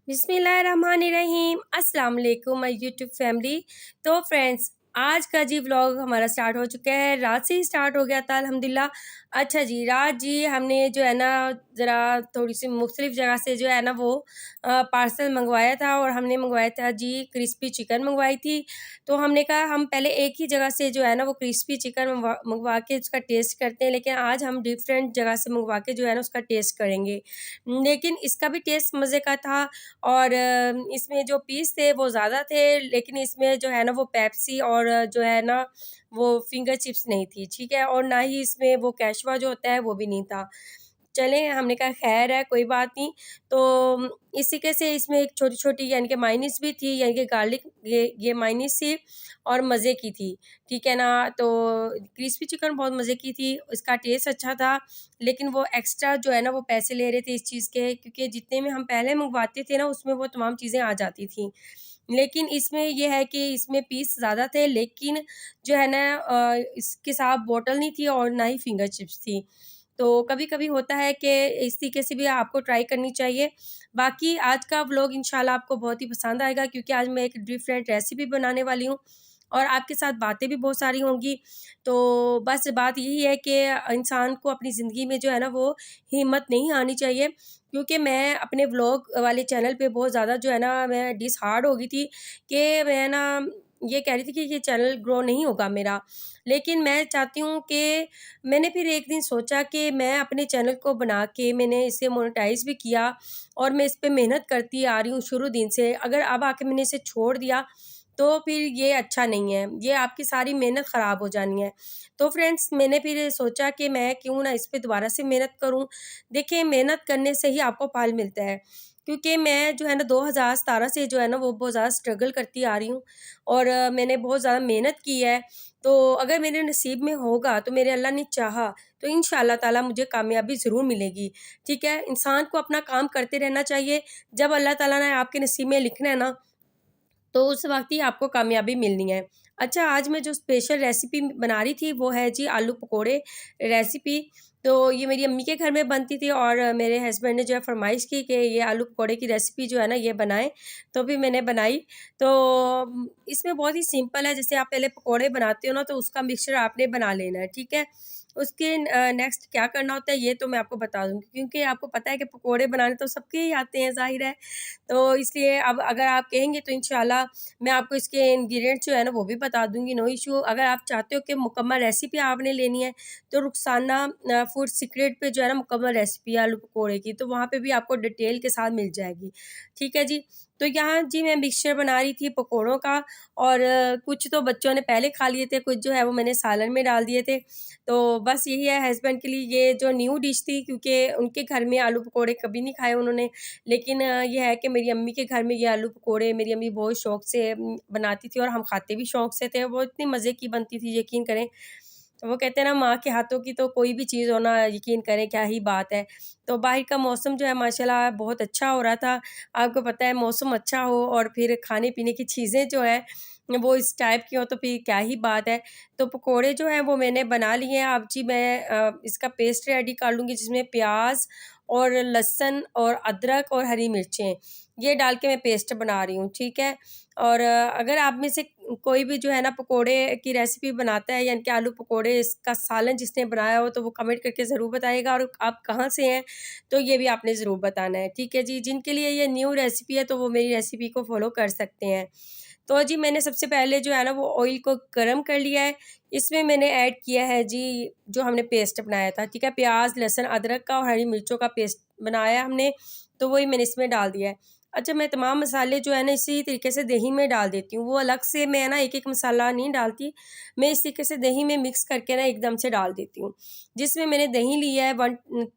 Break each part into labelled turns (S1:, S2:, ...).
S1: बिस्मिल्लाहिर्रहमानिर्रहीम। अस्सलाम वालेकुम माय यूट्यूब फैमिली। तो फ्रेंड्स, आज का जी व्लॉग हमारा स्टार्ट हो चुका है। रात से ही स्टार्ट हो गया था अल्हम्दुलिल्लाह। अच्छा जी, रात जी हमने जो है ना ज़रा थोड़ी सी मुख्तलिफ जगह से जो है ना वो पार्सल मंगवाया था, और हमने मंगवाया था जी क्रिस्पी चिकन मंगवाई थी। तो हमने कहा हम पहले एक ही जगह से जो है ना वो क्रिस्पी चिकन मंगवा के उसका टेस्ट करते हैं, लेकिन आज हम डिफरेंट जगह से मंगवा के जो है ना उसका टेस्ट करेंगे। लेकिन इसका भी टेस्ट मज़े का था, और इसमें जो पीस थे वो ज़्यादा थे, लेकिन इसमें जो है ना वो पेप्सी और जो है ना वो फिंगर चिप्स नहीं थी, ठीक है? और ना ही इसमें वो कैशवा जो होता है वो भी नहीं था। चलें, हमने कहा खैर है, कोई बात नहीं। तो इस तरीके से इसमें एक छोटी-छोटी यानी कि मायोनीज़ भी थी, यानी कि गार्लिक, ये मायोनीज़ थी और मज़े की थी, ठीक है ना? तो क्रिस्पी चिकन बहुत मज़े की थी, इसका टेस्ट अच्छा था, लेकिन वो एक्स्ट्रा जो है ना वो पैसे ले रहे थे इस चीज़ के, क्योंकि जितने में हम पहले मंगवाते थे ना उसमें वो तमाम चीज़ें आ जाती थीं। लेकिन इसमें ये है कि इसमें पीस ज़्यादा थे, लेकिन जो है ना इसके साथ बॉटल नहीं थी और ना ही फिंगर चिप्स थी। तो कभी-कभी होता है कि इस तरीके से भी आपको ट्राई करनी चाहिए। बाकी आज का व्लॉग इंशाल्लाह आपको बहुत ही पसंद आएगा, क्योंकि आज मैं एक डिफरेंट रेसिपी बनाने वाली हूँ और आपके साथ बातें भी बहुत सारी होंगी। तो बस बात यही है कि इंसान को अपनी ज़िंदगी में जो है ना वो हिम्मत नहीं हारनी चाहिए, क्योंकि मैं अपने व्लॉग वाले चैनल पे बहुत ज़्यादा जो है ना मैं डिसहार्ड हो गई थी कि मैं ना ये कह रही थी कि ये चैनल ग्रो नहीं होगा मेरा। लेकिन मैं चाहती हूँ कि मैंने फिर एक दिन सोचा कि मैं अपने चैनल को बना के मैंने इसे मोनेटाइज़ भी किया, और मैं इस पे मेहनत करती आ रही हूँ शुरू दिन से। अगर अब आके मैंने इसे छोड़ दिया तो फिर ये अच्छा नहीं है, ये आपकी सारी मेहनत ख़राब हो जानी है। तो फ्रेंड्स, मैंने फिर सोचा कि मैं क्यों ना इस पे दोबारा से मेहनत करूँ। देखिए, मेहनत करने से ही आपको फल मिलता है, क्योंकि मैं जो है ना 2017 से जो है ना वो बहुत ज़्यादा स्ट्रगल करती आ रही हूँ, और मैंने बहुत ज़्यादा मेहनत की है। तो अगर मेरे नसीब में होगा, तो मेरे अल्लाह ने चाहा तो इंशाअल्लाह ताला मुझे कामयाबी ज़रूर मिलेगी, ठीक है? इंसान को अपना काम करते रहना चाहिए। जब अल्लाह ताला ने आपके नसीब में लिखना है ना, तो उस वक़्त ही आपको कामयाबी मिलनी है। अच्छा, आज मैं जो स्पेशल रेसिपी बना रही थी वो है जी आलू पकौड़े रेसिपी। तो ये मेरी अम्मी के घर में बनती थी, और मेरे हस्बैंड ने जो है फ़रमाइश की कि ये आलू पकौड़े की रेसिपी जो है ना ये बनाएँ, तो फिर मैंने बनाई। तो इसमें बहुत ही सिंपल है, जैसे आप पहले पकौड़े बनाते हो ना तो उसका मिक्सचर आपने बना लेना है, ठीक है? उसके नेक्स्ट क्या करना होता है ये तो मैं आपको बता दूँगी, क्योंकि आपको पता है कि पकौड़े बनाने तो सबके ही आते हैं, ज़ाहिर है। तो इसलिए अब अगर आप कहेंगे तो इंशाल्लाह मैं आपको इसके इंग्रीडिएंट्स जो है ना वो भी बता दूँगी, नो इश्यू। अगर आप चाहते हो कि मुकम्मल रेसिपी आपने लेनी है, तो रुखसाना फूड सीक्रेट पे जो है ना मुकम्मल रेसिपी है आलू पकौड़े की, तो वहाँ पे भी आपको डिटेल के साथ मिल जाएगी। ठीक है जी। तो यहाँ जी मैं मिक्सचर बना रही थी पकौड़ों का, और कुछ तो बच्चों ने पहले खा लिए थे, कुछ जो है वो मैंने सालन में डाल दिए थे। तो बस यही है, हस्बैंड के लिए ये जो न्यू डिश थी, क्योंकि उनके घर में आलू पकौड़े कभी नहीं खाए उन्होंने। लेकिन ये है कि मेरी अम्मी के घर में ये आलू पकौड़े मेरी अम्मी बहुत शौक से बनाती थी, और हम खाते भी शौक से थे। वो इतनी मज़े की बनती थी, यकीन करें। तो वो कहते हैं ना, माँ के हाथों की तो कोई भी चीज़ हो ना, यकीन करें क्या ही बात है। तो बाहर का मौसम जो है माशाल्लाह बहुत अच्छा हो रहा था। आपको पता है, मौसम अच्छा हो और फिर खाने-पीने की चीज़ें जो हैं वो इस टाइप की हो तो फिर क्या ही बात है। तो पकोड़े जो हैं वो मैंने बना लिए हैं। अब जी मैं इसका पेस्ट रेडी कर लूँगी, जिसमें प्याज़ और लहसुन और अदरक और हरी मिर्चें ये डाल के मैं पेस्ट बना रही हूँ, ठीक है? और अगर आप में से कोई भी जो है ना पकोड़े की रेसिपी बनाता है, यानी कि आलू पकोड़े इसका सालन जिसने बनाया हो, तो वो कमेंट करके ज़रूर बताइएगा, और आप कहाँ से हैं तो ये भी आपने ज़रूर बताना है, ठीक है जी? जिनके लिए ये न्यू रेसिपी है तो वो मेरी रेसिपी को फ़ॉलो कर सकते हैं। तो जी मैंने सबसे पहले जो है ना वो ऑयल को गरम कर लिया है। इसमें मैंने ऐड किया है जी जो हमने पेस्ट बनाया था, ठीक है? प्याज़, लहसुन, अदरक का और हरी मिर्चों का पेस्ट बनाया हमने, तो वही मैंने इसमें डाल दिया है। अच्छा, मैं तमाम मसाले जो है ना इसी तरीके से दही में डाल देती हूँ। वो अलग से मैं ना एक-एक मसाला नहीं डालती, मैं इस तरीके से दही में मिक्स करके ना एकदम से डाल देती हूँ। जिसमें मैंने दही लिया है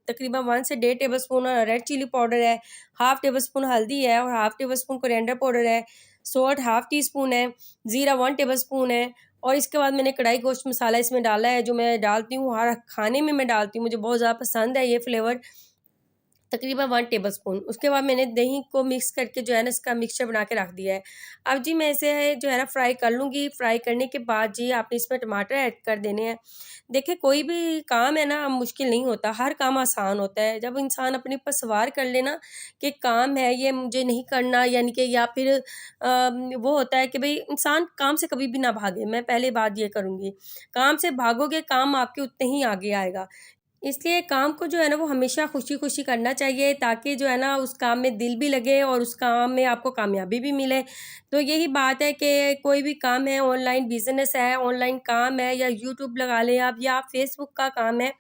S1: तकरीबन 1 से डेढ़ table spoon red chili powder है, हाफ़ टेबल स्पून हल्दी है और half table spoon coriander powder है, सॉल्ट हाफ़ टी स्पून है, ज़ीरा 1 टेबल स्पून है, और इसके बाद मैंने कढ़ाई गोश्त मसाला इसमें डाला है, जो मैं डालती हूँ हर खाने में मैं डालती हूँ, मुझे बहुत ज़्यादा पसंद है ये फ्लेवर। तकरीबन 1 टेबलस्पून। उसके बाद मैंने दही को मिक्स करके जो है ना इसका मिक्सचर बना के रख दिया है। अब जी मैं इसे जो है ना फ्राई कर लूँगी। फ्राई करने के बाद जी आपने इसमें टमाटर ऐड कर देने हैं। देखिए कोई भी काम है ना मुश्किल नहीं होता, हर काम आसान होता है। जब इंसान अपने ऊपर सवार कर ले ना कि काम है ये मुझे नहीं करना, यानी कि या फिर वो होता है कि भई इंसान काम से कभी भी ना भागे। मैं पहले बात ये करूँगी, काम से भागोगे काम आपके उतने ही आगे आएगा। इसलिए काम को जो है ना वो हमेशा खुशी-खुशी करना चाहिए, ताकि जो है ना उस काम में दिल भी लगे और उस काम में आपको कामयाबी भी मिले। तो यही बात है कि कोई भी काम है, ऑनलाइन बिज़नेस है, ऑनलाइन काम है, या यूट्यूब लगा लें आप, या फेसबुक का काम है,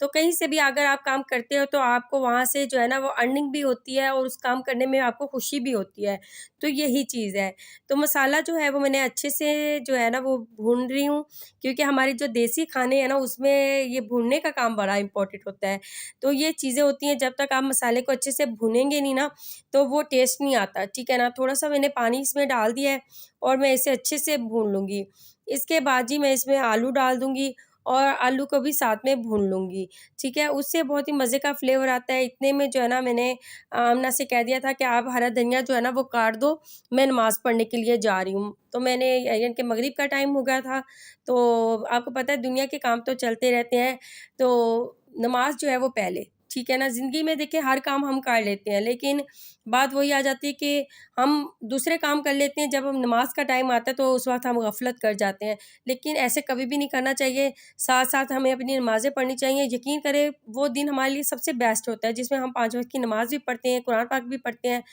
S1: तो कहीं से भी अगर आप काम करते हो तो आपको वहाँ से जो है ना वो अर्निंग भी होती है और उस काम करने में आपको खुशी भी होती है। तो यही चीज़ है। तो मसाला जो है वो मैंने अच्छे से जो है ना वो भून रही हूँ, क्योंकि हमारे जो देसी खाने हैं ना उसमें ये भूनने का काम बड़ा इम्पोर्टेंट होता है। तो ये चीज़ें होती हैं, जब तक आप मसाले को अच्छे से भूनेंगे नहीं ना तो वो टेस्ट नहीं आता, ठीक है ना? थोड़ा-सा मैंने पानी इसमें डाल दिया है और मैं इसे अच्छे से भून लूँगी। इसके बाद जी मैं इसमें आलू डाल दूँगी और आलू को भी साथ में भून लूँगी, ठीक है? उससे बहुत ही मज़े का फ्लेवर आता है। इतने में जो है ना मैंने आमना से कह दिया था कि आप हरा धनिया जो है ना वो काट दो, मैं नमाज़ पढ़ने के लिए जा रही हूँ। तो मैंने यानी कि मगरिब का टाइम हो गया था, तो आपको पता है दुनिया के काम तो चलते रहते हैं, तो नमाज़ जो है वो पहले, ठीक है ना? ज़िंदगी में देखिए हर काम हम कर लेते हैं, लेकिन बात वही आ जाती है कि हम दूसरे काम कर लेते हैं, जब हम नमाज़ का टाइम आता है तो उस वक़्त हम गफ़लत कर जाते हैं। लेकिन ऐसे कभी भी नहीं करना चाहिए, साथ-साथ हमें अपनी नमाज़ें पढ़नी चाहिए। यकीन करें वो दिन हमारे लिए सबसे बेस्ट होता है, जिसमें हम 5 वक़्त की नमाज़ भी पढ़ते हैं, कुरान पाक भी पढ़ते हैं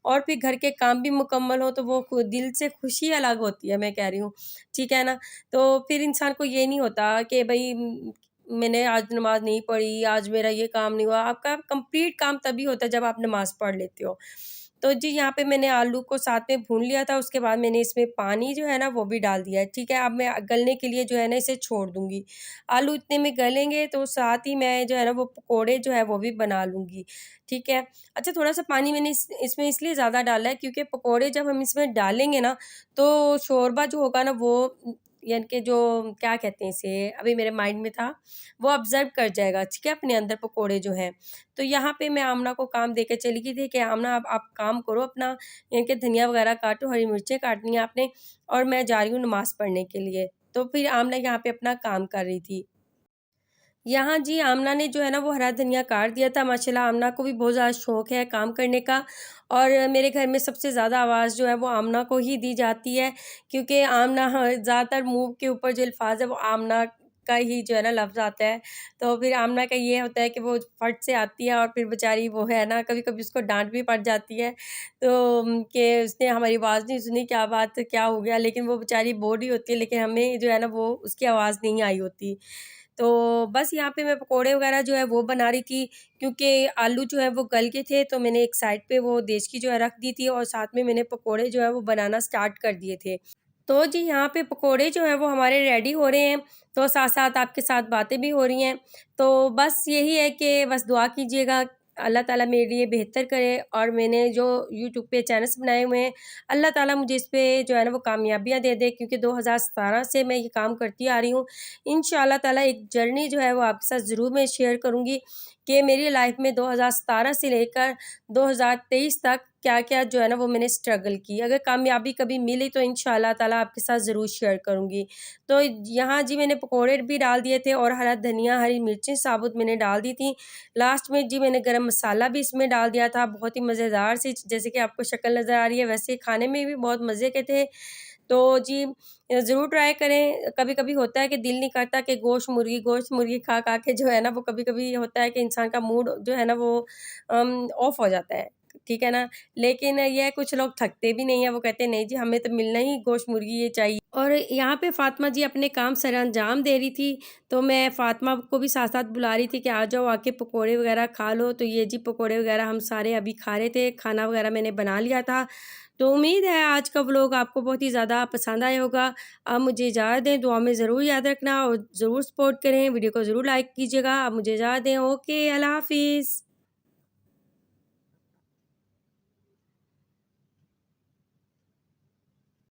S1: और फिर घर के काम भी मुकम्मल हो, तो वो दिल से खुशी अलग होती है, मैं कह रही हूँ, ठीक है ना? तो फिर इंसान को ये नहीं होता कि भई मैंने आज नमाज़ नहीं पढ़ी, आज मेरा ये काम नहीं हुआ। आपका कंप्लीट काम तभी होता है जब आप नमाज़ पढ़ लेते हो। तो जी यहाँ पे मैंने आलू को साथ में भून लिया था, उसके बाद मैंने इसमें पानी जो है ना वो भी डाल दिया है, ठीक है? अब मैं गलने के लिए जो है ना इसे छोड़ दूँगी। आलू इतने में गलेंगे तो साथ ही मैं जो है ना वो पकोड़े जो है वो भी बना लूँगी, ठीक है? अच्छा, थोड़ा-सा पानी मैंने इसमें इसलिए ज़्यादा डाला है क्योंकि पकोड़े जब हम इसमें डालेंगे ना तो शोरबा जो होगा ना वो यानी कि जो क्या कहते हैं इसे, अभी मेरे माइंड में था, वो ऑब्ज़र्व कर जाएगा, ठीक है? अपने अंदर पकोड़े जो हैं। तो यहाँ पे मैं आमना को काम देके चली गई थी कि आमना अब आप काम करो अपना, यानी कि धनिया वगैरह काटो, हरी मिर्चें काटनी है आपने, और मैं जा रही हूँ नमाज़ पढ़ने के लिए। तो फिर आमना यहाँ पे अपना काम कर रही थी। यहाँ जी आमना ने जो है ना वो हरा धनिया काट दिया था। माशाल्लाह आमना को भी बहुत ज़्यादा शौक है काम करने का, और मेरे घर में सबसे ज़्यादा आवाज़ जो है वो आमना को ही दी जाती है, क्योंकि आमना ज़्यादातर मुँह के ऊपर जो अल्फ़ाज़ है वो आमना का ही जो है ना लफ़्ज़ आता है। तो फिर आमना का ये होता है कि वो फट से आती है और फिर बेचारी वो है ना कभी-कभी उसको डाँट भी पड़ जाती है। तो कि उसने हमारी आवाज़ नहीं सुनी, क्या बात है, क्या हो गया? लेकिन वो बेचारी बोल रही होती है, लेकिन हमें जो है ना वो उसकी आवाज़ नहीं आई होती। तो बस यहाँ पे मैं पकोड़े वग़ैरह जो है वो बना रही थी, क्योंकि आलू जो है वो गल गए थे, तो मैंने एक साइड पे वो देश की जो है रख दी थी और साथ में मैंने पकोड़े जो है वो बनाना स्टार्ट कर दिए थे। तो जी यहाँ पे पकोड़े जो हैं वो हमारे रेडी हो रहे हैं, तो साथ-साथ आपके साथ बातें भी हो रही हैं। तो बस यही है कि बस दुआ कीजिएगा, अल्लाह ताला मेरे लिए बेहतर करे, और मैंने जो यूट्यूब पे चैनल्स बनाए हुए हैं, अल्लाह ताला मुझे इस पे जो है ना वो कामयाबियाँ दे दे, क्योंकि 2017 से मैं ये काम करती आ रही हूँ। इंशाअल्लाह ताला एक जर्नी जो है वो आपके साथ ज़रूर मैं शेयर करूँगी कि मेरी लाइफ़ में 2017 से लेकर 2023 तक क्या-क्या जो है ना वो मैंने स्ट्रगल की। अगर कामयाबी कभी मिली तो इंशाअल्लाह ताला आपके साथ ज़रूर शेयर करूँगी। तो यहाँ जी मैंने पकोड़े भी डाल दिए थे और हरा धनिया, हरी मिर्चें साबुत मैंने डाल दी थी। लास्ट में जी मैंने गरम मसाला भी इसमें डाल दिया था, बहुत ही मज़ेदार सी, जैसे कि आपको शक्ल नज़र आ रही है, वैसे खाने में भी बहुत मज़े के थे। तो जी ज़रूर ट्राई करें। कभी-कभी होता है कि दिल नहीं करता कि गोश्त मुर्गी खा-खा के जो है ना वो कभी-कभी होता है कि इंसान का मूड जो है ना वो ऑफ हो जाता है, ठीक है ना? लेकिन ये है कुछ लोग थकते भी नहीं हैं, वो कहते हैं नहीं जी हमें तो मिलना ही गोश्त मुर्गी ये चाहिए। और यहाँ पे फ़ातिमा जी अपने काम सरअंजाम दे रही थी, तो मैं फ़ातिमा को भी साथ-साथ बुला रही थी कि आ जाओ आके पकोड़े वग़ैरह खा लो। तो ये जी पकोड़े वग़ैरह हम सारे अभी खा रहे थे, खाना वग़ैरह मैंने बना लिया था। तो उम्मीद है आज का व्लॉग आपको बहुत ही ज़्यादा पसंद आया होगा। आप मुझे इजाज़त दें, दुआ में ज़रूर याद रखना और ज़रूर सपोर्ट करें, वीडियो को ज़रूर लाइक कीजिएगा। आप मुझे इजाज़त दें, ओके, अल्लाह हाफ़िज़।